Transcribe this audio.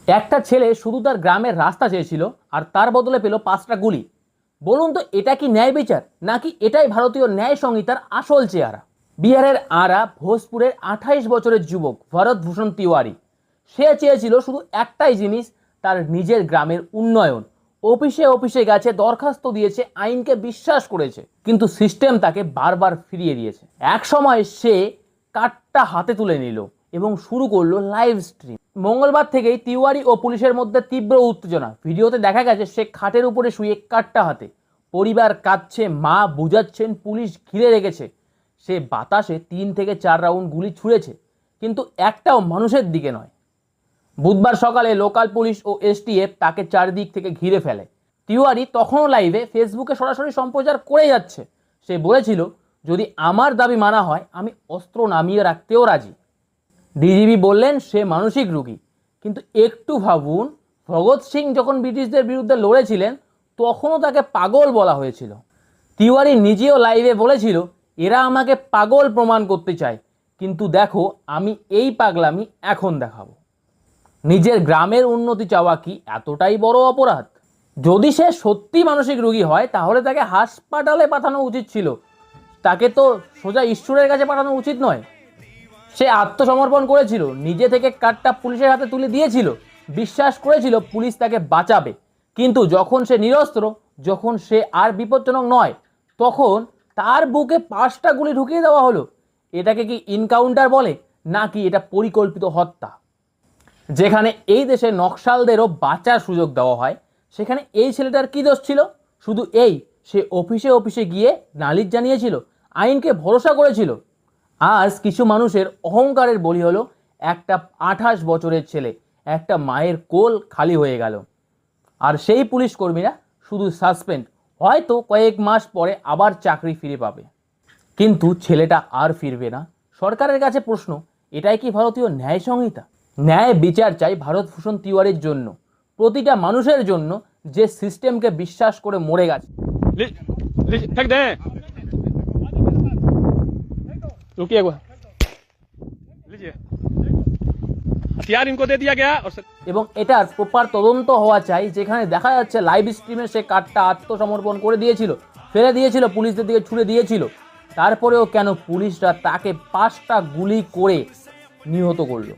একটা ছেলে শুধু তার গ্রামের রাস্তা চেয়েছিল আর তার বদলে পেল 5টা গুলি। বলুন তো এটা কি ন্যায় বিচার, নাকি এটাই ভারতীয় ন্যায় সংহিতার আসল চেহারা? বিহারের আরা ভোজপুরের 28 বছরের যুবক ভরত ভূষণ তিওয়ারি, সে চেয়েছিল শুধু একটাই জিনিস, তার নিজের গ্রামের উন্নয়ন। অফিসে অফিসে গেছে, দরখাস্ত দিয়েছে, আইনকে বিশ্বাস করেছে, কিন্তু সিস্টেম তাকে বারবার ফিরিয়ে দিয়েছে। এক সময় সে কাঠটা হাতে তুলে নিল এবং শুরু করলো লাইভ স্ট্রিম। মঙ্গলবার থেকেই তিওয়ারি ও পুলিশের মধ্যে তীব্র উত্তেজনা। ভিডিওতে দেখা গেছে সে খাটের উপরে শুয়ে কাঠটা হাতে, পরিবার কাঁদছে, মা বুঝাচ্ছেন, পুলিশ ঘিরে রেখেছে। সে বাতাসে 3 থেকে 4 রাউন্ড গুলি ছুঁড়েছে, কিন্তু একটাও মানুষের দিকে নয়। বুধবার সকালে লোকাল পুলিশ ও এসটিএফ তাকে চারদিক থেকে ঘিরে ফেলে। তিওয়ারি তখনও লাইভে ফেসবুকে সরাসরি সম্প্রচার করে যাচ্ছে। সে বলেছিল, যদি আমার দাবি মানা হয় আমি অস্ত্র নামিয়ে রাখতেও রাজি। ডিজিপি বললেন সে মানসিক রোগী, কিন্তু একটু ভাবুন, ভগৎ সিং যখন ব্রিটিশদের বিরুদ্ধে লড়েছিলেন তখনও তাকে পাগল বলা হয়েছিল। তিওয়ারি নিজেও লাইভে বলেছিল, এরা আমাকে পাগল প্রমাণ করতে চায়, কিন্তু দেখো আমি এই পাগলামি এখন দেখাবো। নিজের গ্রামের উন্নতি চাওয়া কি এতটাই বড় অপরাধ? যদি সে সত্যি মানসিক রোগী হয় তাহলে তাকে হাসপাতালে পাঠানো উচিত ছিল, তাকে তো সোজা ঈশ্বরের কাছে পাঠানো উচিত নয়। সে আত্মসমর্পণ করেছিল, নিজে থেকে কাঠটা পুলিশের হাতে তুলে দিয়েছিল, বিশ্বাস করেছিল পুলিশ তাকে বাঁচাবে। কিন্তু যখন সে নিরস্ত্র, যখন সে আর বিপজ্জনক নয়, তখন তার বুকে 5টা গুলি ঢুকিয়ে দেওয়া হলো। এটাকে কি ইনকাউন্টার বলে, নাকি এটা পরিকল্পিত হত্যা? যেখানে এই দেশে নকশালদেরও বাঁচার সুযোগ দেওয়া হয়, সেখানে এই ছেলেটার কি দোষ ছিল? শুধু এই, সে অফিসে অফিসে গিয়ে নালিশ জানিয়েছিল, আইনকে ভরসা করেছিল। আজ কিছু মানুষের অহংকারের বলি হলো একটা 28 বছরের ছেলে, একটা মায়ের কোল খালি হয়ে গেল। আর সেই পুলিশ কর্মীরা শুধু সাসপেন্ড, হয়তো কয়েক মাস পরে আবার চাকরি ফিরে পাবে, কিন্তু ছেলেটা আর ফিরবে না। সরকারের কাছে প্রশ্ন, এটাই কি ভারতীয় ন্যায় সংহিতা? ন্যায় বিচার চাই ভারত ভূষণ তিওয়ারির জন্য, প্রতিটা মানুষের জন্য যে সিস্টেমকে বিশ্বাস করে মরে গেছে। এবং এটার প্রপার তদন্ত হওয়া চাই, যেখানে দেখা যাচ্ছে লাইভ স্ট্রিমে সে কাঠটা আত্মসমর্পণ করে দিয়েছিল, ফেলে দিয়েছিল, পুলিশদের দিকে ছুড়ে দিয়েছিল। তারপরেও কেন পুলিশরা তাকে 5টা গুলি করে নিহত করলো?